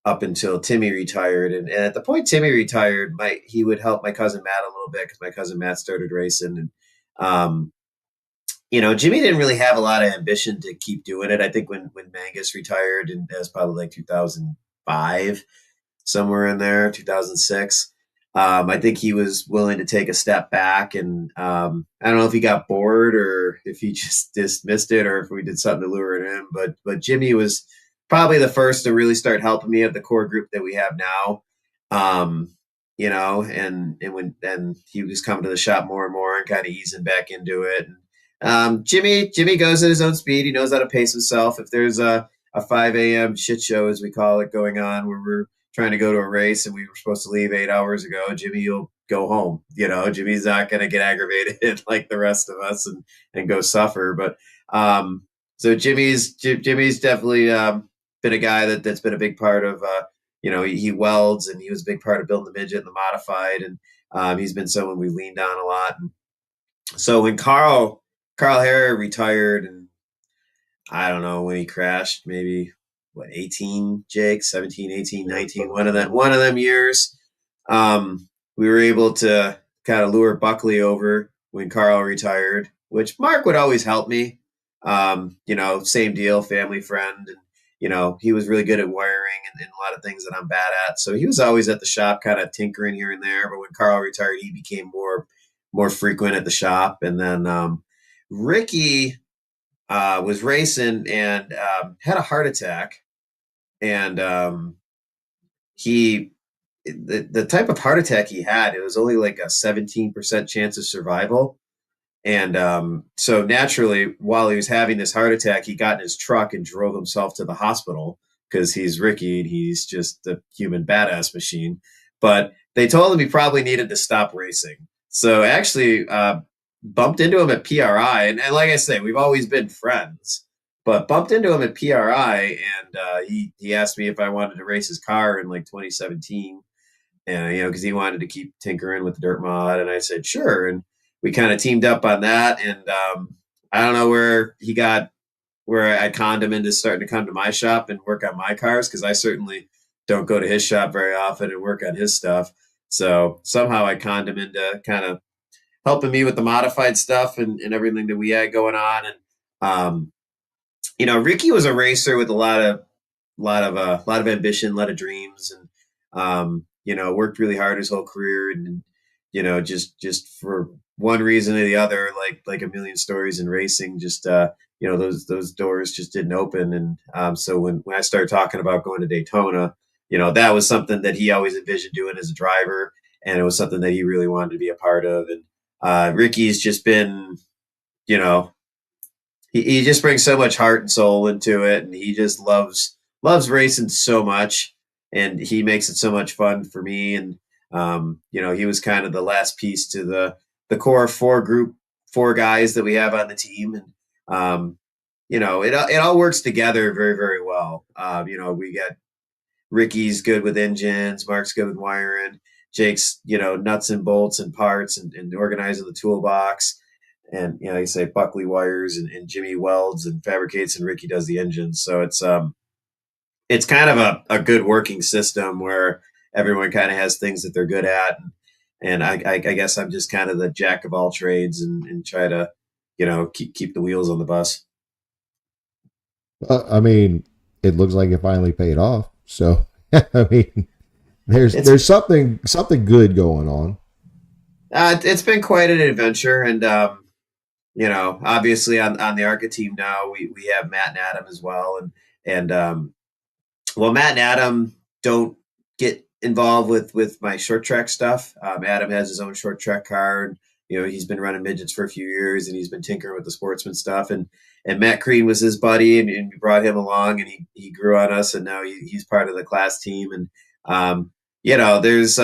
up until Timmy retired. And at the point Timmy retired, he would help my cousin Matt a little bit because my cousin Matt started racing. And, Jimmy didn't really have a lot of ambition to keep doing it. I think when Mangus retired, and that was probably like 2005, somewhere in there, 2006. I think he was willing to take a step back, and I don't know if he got bored or if he just dismissed it or if we did something to lure it in. But Jimmy was probably the first to really start helping me at the core group that we have now. And he was coming to the shop more and more and kind of easing back into it. And Jimmy goes at his own speed. He knows how to pace himself. If there's a 5 a.m. shit show, as we call it, going on where we're trying to go to a race and we were supposed to leave 8 hours ago, Jimmy will go home. Jimmy's not going to get aggravated like the rest of us and go suffer. But so Jimmy's definitely been a guy that's been a big part of he welds, and he was a big part of building the midget and the modified. And he's been someone we leaned on a lot. And so when Carl Harrer retired, and I don't know when he crashed, maybe 18, Jake, 17, 18, 19, one of them years. We were able to kind of lure Buckley over when Carl retired, which Mark would always help me. Same deal, family friend. And, he was really good at wiring and a lot of things that I'm bad at. So he was always at the shop kind of tinkering here and there. But when Carl retired, he became more frequent at the shop. And then Ricky was racing and had a heart attack. And the type of heart attack he had, it was only like a 17% chance of survival. And so naturally, while he was having this heart attack, he got in his truck and drove himself to the hospital because he's Ricky and he's just a human badass machine. But they told him he probably needed to stop racing. So actually bumped into him at PRI. And like I say, we've always been friends, but bumped into him at PRI. And he asked me if I wanted to race his car in like 2017. And, because he wanted to keep tinkering with the dirt mod. And I said, sure. And we kind of teamed up on that. And I don't know where I conned him into starting to come to my shop and work on my cars, because I certainly don't go to his shop very often and work on his stuff. So somehow I conned him into kind of helping me with the modified stuff and everything that we had going on. And Ricky was a racer with a lot of ambition, a lot of dreams, and worked really hard his whole career. And just for one reason or the other, like a million stories in racing, just those doors just didn't open. And so when I started talking about going to Daytona, that was something that he always envisioned doing as a driver, and it was something that he really wanted to be a part of. And Ricky's just been, he just brings so much heart and soul into it, and he just loves racing so much, and he makes it so much fun for me. And he was kind of the last piece to the core four guys that we have on the team. And it all works together very, very well. We got Ricky's good with engines, Mark's good with wiring, Jake's nuts and bolts and parts and organizing the toolbox. And you say Buckley wires and Jimmy welds and fabricates, and Ricky does the engines. So it's kind of a good working system where everyone kind of has things that they're good at. And I guess I'm just kind of the jack of all trades and try to, keep the wheels on the bus. I mean, it looks like it finally paid off. So, I mean, there's something good going on. It's been quite an adventure. And, obviously on the ARCA team now, we have Matt and Adam as well. And Matt and Adam don't get involved with my short track stuff. Adam has his own short track car, and he's been running midgets for a few years, and he's been tinkering with the sportsman stuff. And Matt Crean was his buddy, and we brought him along, and he grew on us, and now he's part of the KLAS team. And there's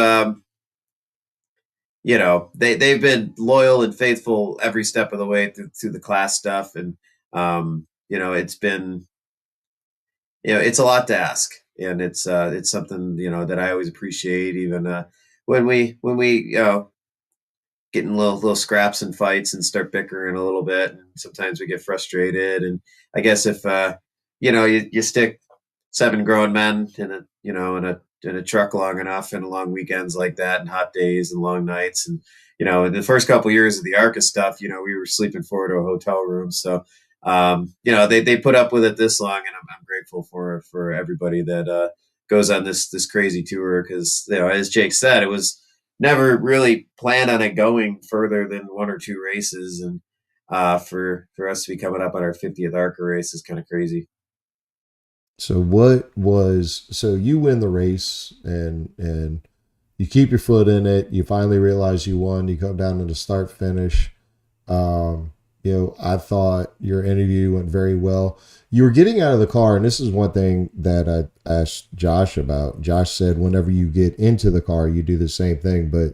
they've been loyal and faithful every step of the way through the KLAS stuff. And it's been it's a lot to ask. And it's something, that I always appreciate, even when we getting little scraps and fights and start bickering a little bit. And sometimes we get frustrated. And I guess if, you stick 7 grown men in a truck long enough, and long weekends like that, and hot days and long nights. And, in the first couple of years of the ARCA stuff, we were sleeping forward to a hotel room. So, they put up with it this long, and I'm grateful for everybody that goes on this crazy tour, because as Jake said, it was never really planned on it going further than 1 or 2 races, and for us to be coming up on our 50th ARCA race is kind of crazy. So you win the race, and you keep your foot in it. You finally realize you won. You come down to the start finish. I thought your interview went very well. You were getting out of the car, and this is one thing that I asked Josh about. Josh said whenever you get into the car, you do the same thing, but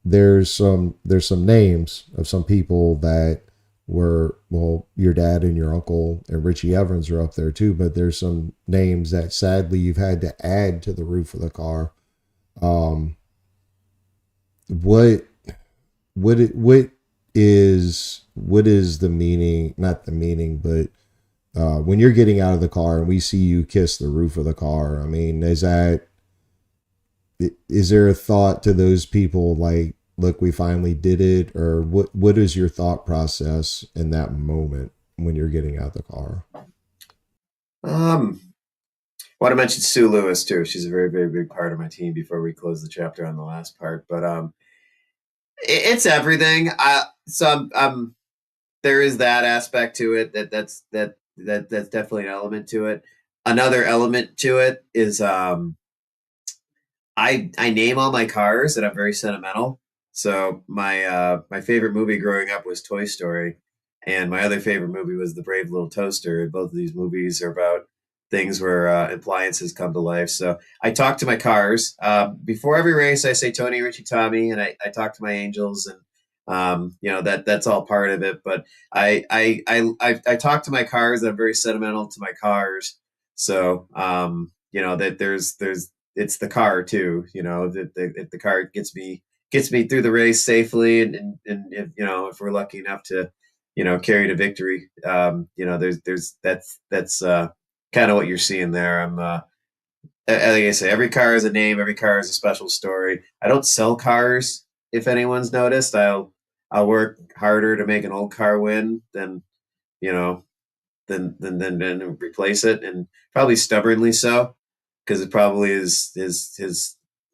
there's some names of some people that where, well, your dad and your uncle and Richie Evans are up there too, but there's some names that sadly you've had to add to the roof of the car. What is the meaning, not the meaning, but when you're getting out of the car and we see you kiss the roof of the car, I mean, is there a thought to those people like, look, we finally did it? Or what is your thought process in that moment when you're getting out of the car? I want to mention Sue Lewis too. She's a very, very big part of my team before we close the chapter on the last part. But it's everything. There is that aspect to it that's definitely an element to it. Another element to it is I name all my cars, and I'm very sentimental. So my favorite movie growing up was Toy Story, and my other favorite movie was The Brave Little Toaster. And both of these movies are about things where appliances come to life. So I talk to my cars before every race. I say Tony, Richie, Tommy, and I talk to my angels, and that's all part of it. But I talk to my cars. I'm very sentimental to my cars. So that there's it's the car too. If the car gets me through the race safely, and if we're lucky enough to carry to victory, there's that's kind of what you're seeing there. I'm like I say, every car is a name, every car is a special story. I don't sell cars. If anyone's noticed, I'll work harder to make an old car win than replace it, and probably stubbornly so, because it probably is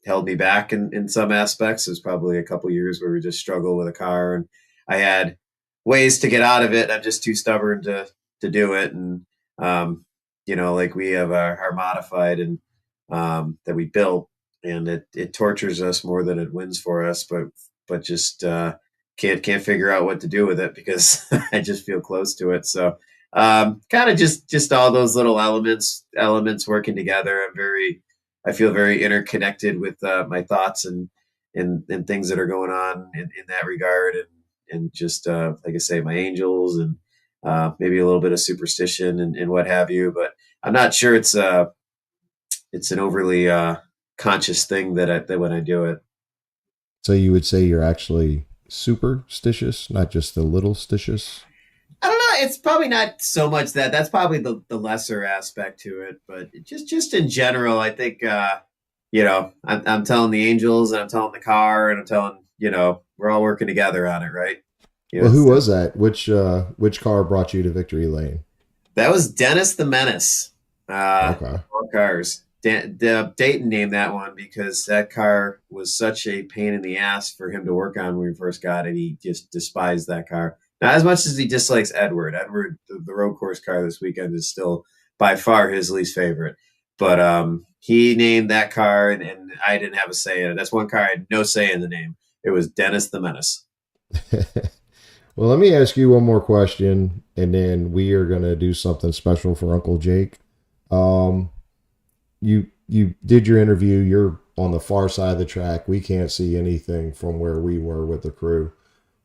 held me back in some aspects. There's probably a couple years where we just struggle with a car, and I had ways to get out of it. I'm just too stubborn to do it. And like we have our modified, and that we built, and it tortures us more than it wins for us, but just can't figure out what to do with it, because I just feel close to it. So kind of just all those little elements working together. I feel very interconnected with my thoughts and things that are going on in that regard, and just like I say, my angels, and maybe a little bit of superstition and what have you. But I'm not sure it's an overly conscious thing that when I do it. So you would say you're actually superstitious, not just a little stitious? I don't know. It's probably not so much that. That's probably the lesser aspect to it. But just in general, I think, I'm telling the angels, and I'm telling the car, and I'm telling, we're all working together on it, right? Well, who was that? Which car brought you to victory lane? That was Dennis the Menace. Okay. All cars. Dayton named that one because that car was such a pain in the ass for him to work on when we first got it. He just despised that car. Not as much as he dislikes Edward. Edward, the road course car this weekend, is still by far his least favorite. But he named that car, and I didn't have a say in it. That's one car I had no say in the name. It was Dennis the Menace. Well, let me ask you one more question, and then we are going to do something special for Uncle Jake. You did your interview. You're on the far side of the track. We can't see anything from where we were with the crew.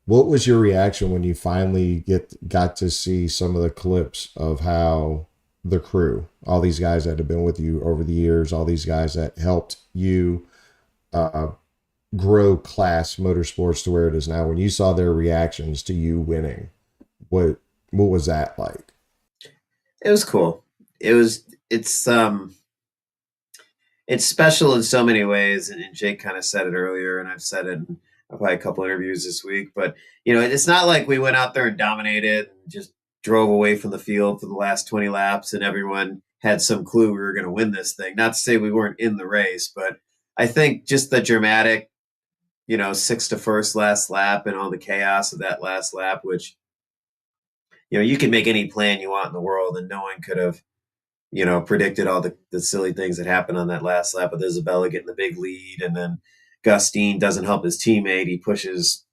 What was your reaction when you finally got to see some of the clips of how the crew, all these guys that have been with you over the years, all these guys that helped you grow KLAS Motorsports to where it is now, when you saw their reactions to you winning, what was that like? It was cool. It's special in so many ways, and Jake kind of said it earlier, and I've said it in probably a couple interviews this week. But it's not like we went out there and dominated and just drove away from the field for the last 20 laps, and everyone had some clue we were going to win this thing. Not to say we weren't in the race, but I think just the dramatic, 6 to first last lap, and all the chaos of that last lap, which you can make any plan you want in the world, and no one could have predicted all the silly things that happened on that last lap with Isabella getting the big lead. And then Gustine doesn't help his teammate. He pushes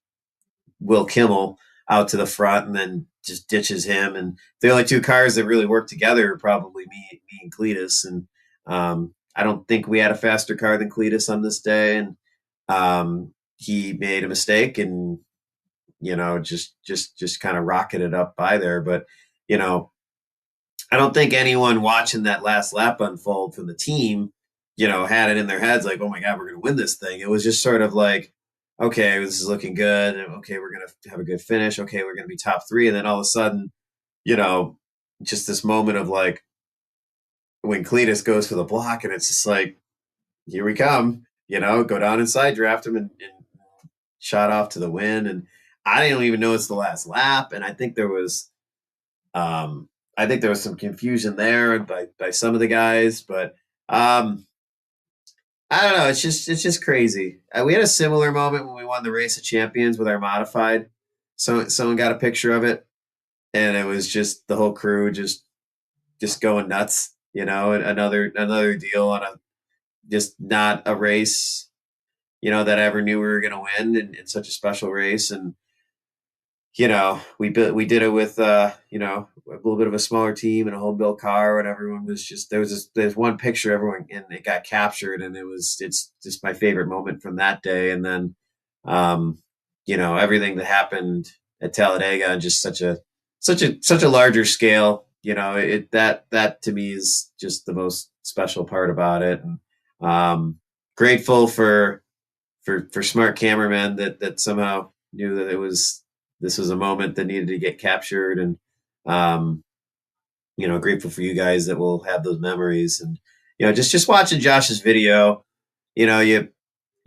Will Kimmel out to the front and then just ditches him. And the only two cars that really worked together are probably me and Cletus. And I don't think we had a faster car than Cletus on this day. And he made a mistake, and just kind of rocketed up by there. But, I don't think anyone watching that last lap unfold from the team, had it in their heads like, oh my God, we're going to win this thing. It was just sort of like, okay, this is looking good. Okay, we're going to have a good finish. Okay, we're going to be top 3. And then all of a sudden, just this moment of like when Cletus goes for the block and it's just like, here we come, go down and side draft him and shot off to the win. And I don't even know it's the last lap. And I think there was some confusion there by some of the guys, but I don't know. It's just crazy. We had a similar moment when we won the Race of Champions with our modified. So someone got a picture of it, and it was just the whole crew just going nuts. Another deal on just not a race, that I ever knew we were going to win in such a special race. And, we did it with, a little bit of a smaller team and a home built car, and everyone was just, there's one picture everyone, and it got captured, and it's just my favorite moment from that day. And then, everything that happened at Talladega on just such a larger scale, that to me is just the most special part about it. And grateful for smart cameramen that somehow knew that this was a moment that needed to get captured. And grateful for you guys that will have those memories. And just watching Josh's video, you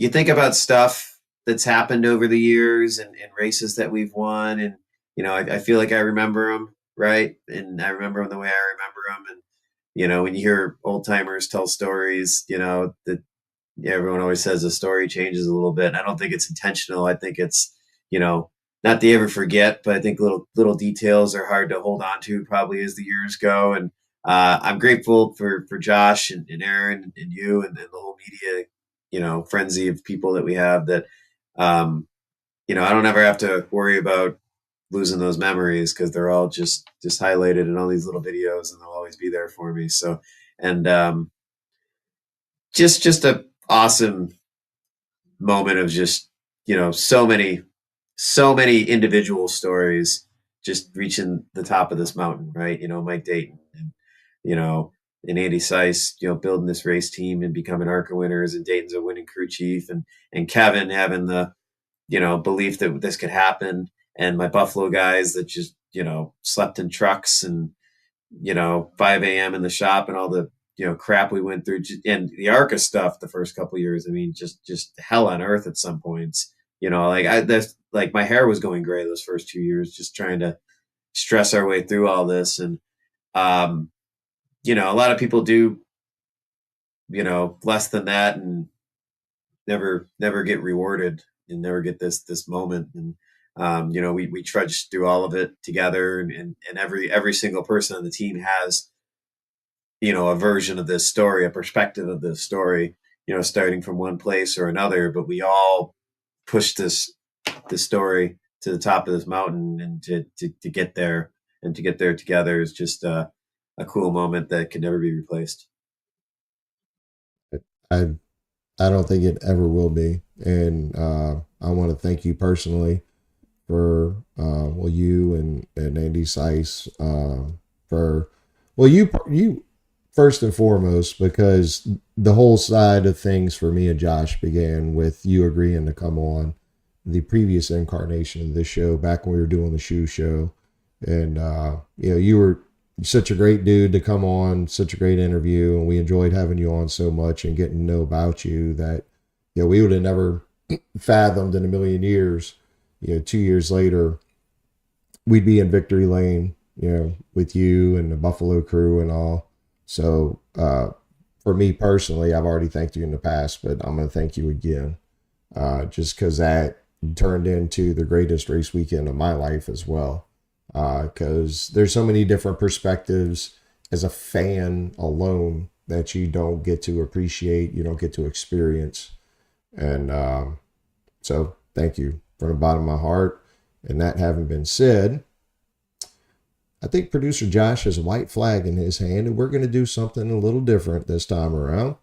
think about stuff that's happened over the years and races that we've won, and I feel like I remember them, right? And I remember them the way I remember them. And when you hear old timers tell stories, that everyone always says the story changes a little bit. And I don't think it's intentional. I think it's not that you ever forget, but I think little details are hard to hold on to probably as the years go. And I'm grateful for Josh and Aaron and you and the whole media frenzy of people that we have that I don't ever have to worry about losing those memories, because they're all just highlighted in all these little videos, and they'll always be there for me. So, and just a awesome moment of just so many individual stories just reaching the top of this mountain, right? Mike Dayton and Andy Seiss, building this race team and becoming ARCA winners, and Dayton's a winning crew chief, and Kevin having the belief that this could happen. And my Buffalo guys that just, slept in trucks and, 5 a.m. in the shop and all the, crap we went through, and the ARCA stuff the first couple of years. I mean, just hell on earth at some points, like my hair was going gray those first 2 years, just trying to stress our way through all this. And, a lot of people do, less than that and never get rewarded and never get this moment. And, we trudged through all of it together, and every single person on the team has, a version of this story, a perspective of this story, starting from one place or another, but we all pushed this story to the top of this mountain, and to get there and to get there together is just a cool moment that can never be replaced. I don't think it ever will be. And I want to thank you personally for you and Andy Seiss you first and foremost, because the whole side of things for me and Josh began with you agreeing to come on the previous incarnation of this show back when we were doing the shoe show. And you were such a great dude to come on, such a great interview, and we enjoyed having you on so much and getting to know about you that we would have never fathomed in a million years 2 years later we'd be in victory lane with you and the Buffalo crew and all. So for me personally, I've already thanked you in the past, but I'm going to thank you again, just because that turned into the greatest race weekend of my life as well, because there's so many different perspectives as a fan alone that you don't get to appreciate, you don't get to experience. And so thank you from the bottom of my heart. And that having been said, I think producer Josh has a white flag in his hand, and we're going to do something a little different this time around.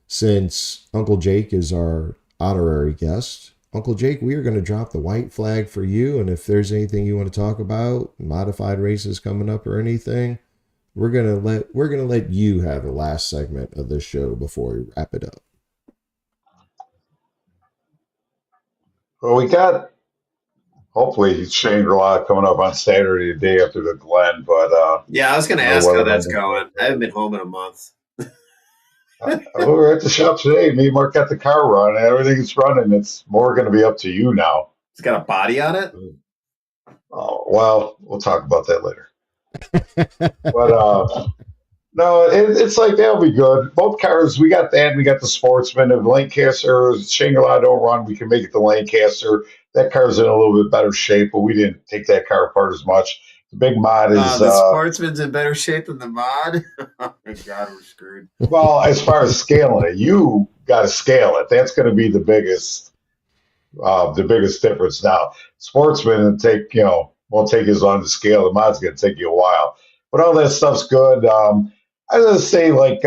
Since Uncle Jake is our honorary guest, Uncle Jake, we are going to drop the white flag for you. And if there's anything you want to talk about, modified races coming up or anything, we're going to let you have the last segment of this show before we wrap it up. Well, we got hopefully Shangri-La coming up on Saturday, the day after the Glen. But yeah, I was going to ask how that's going. I haven't been home in a month. We were at the shop today. Me and Mark got the car running. Everything is running. It's more going to be up to you now. It's got a body on it? Oh, well, we'll talk about that later. But no, it's like that'll be good. Both cars, we got that. We got the Sportsman. If Lancaster, Shangri-La don't run, we can make it the Lancaster. That car's in a little bit better shape, but we didn't take that car apart as much. The big mod is the Sportsman's in better shape than the mod. Oh my God, we're screwed. Well, as far as scaling it, you got to scale it. That's going to be the biggest difference. Now, Sportsman won't take as long to scale. The mod's going to take you a while, but all that stuff's good. I was going to say, I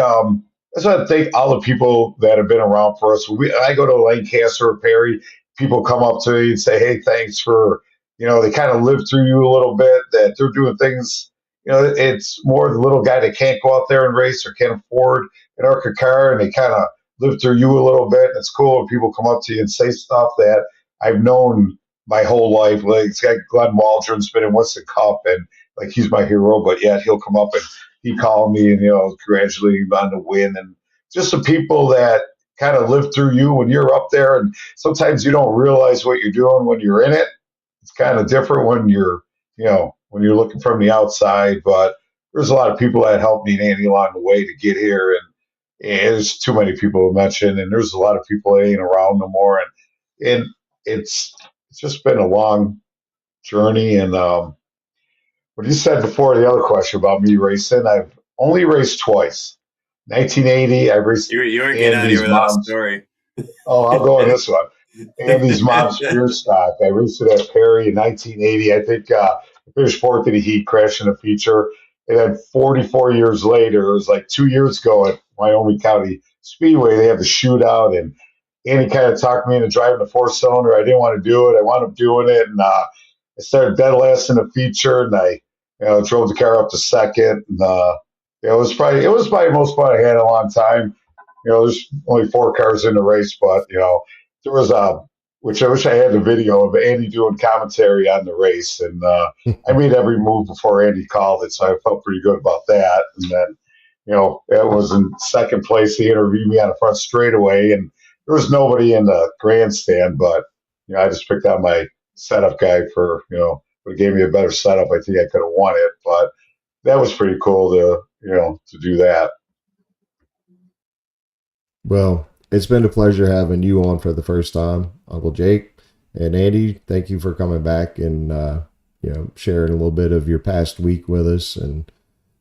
just want to thank all the people that have been around for us. I go to Lancaster or Perry. People come up to me and say, "Hey, thanks for." They kind of live through you a little bit, that they're doing things, it's more the little guy that can't go out there and race or can't afford an ARCA car, and they kind of live through you a little bit. And it's cool when people come up to you and say stuff that I've known my whole life. Like, it's got Glen Waldron's been in Winston Cup, and like, he's my hero, but yet he'll come up and he called me and, congratulating me on the win. And just the people that kind of live through you when you're up there. And sometimes you don't realize what you're doing when you're in it. It's kind of different when you're looking from the outside, but there's a lot of people that helped me and Andy along the way to get here. And there's too many people to mention, and there's a lot of people that ain't around no more. And it's just been a long journey. And what you said before, the other question about me racing, I've only raced twice. 1980, I raced. You weren't getting out of here without a story. Oh, I'll go on this one. Andy's mom's beer stock. I raced it at Perry in 1980. I think I finished fourth in the heat, crashed in a feature. And then 44 years later, it was like 2 years ago at Wyoming County Speedway, they had the shootout, and Andy kind of talked me into driving the four-cylinder. I didn't want to do it. I wound up doing it, and I started dead last in the feature, and I drove the car up to second. And it was probably the most fun I had in a long time. There's only 4 cars in the race, but there was which I wish I had the video of Andy doing commentary on the race, and I made every move before Andy called it, so I felt pretty good about that. And then, it was in second place. He interviewed me on the front straightaway, and there was nobody in the grandstand, but I just picked out my setup guy for but it gave me a better setup. I think I could have won it, but that was pretty cool to do that. Well, it's been a pleasure having you on for the first time, Uncle Jake. And Andy, thank you for coming back and sharing a little bit of your past week with us. And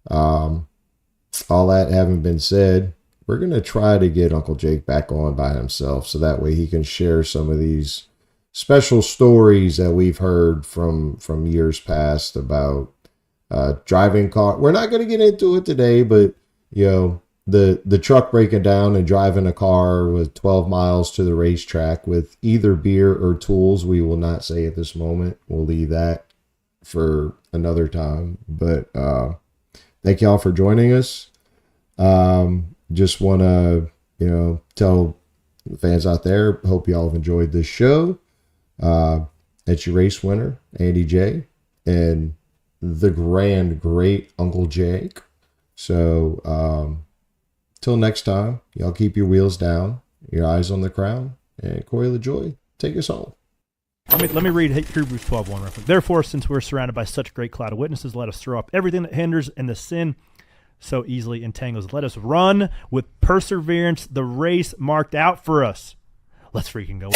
all that having been said, we're going to try to get Uncle Jake back on by himself, so that way he can share some of these special stories that we've heard from years past about driving car. We're not going to get into it today, but the truck breaking down and driving a car with 12 miles to the racetrack with either beer or tools, we will not say at this moment. We'll leave that for another time. But thank y'all for joining us. Just want to tell the fans out there, hope y'all have enjoyed this show. It's your race winner, Andy J, and the great Uncle Jake. So till next time, y'all keep your wheels down, your eyes on the crown, and Corey LaJoy, take us home. Let me read Hebrews 12:1 real quick. Therefore, since we're surrounded by such a great cloud of witnesses, let us throw up everything that hinders and the sin so easily entangles. Let us run with perseverance the race marked out for us. Let's freaking go.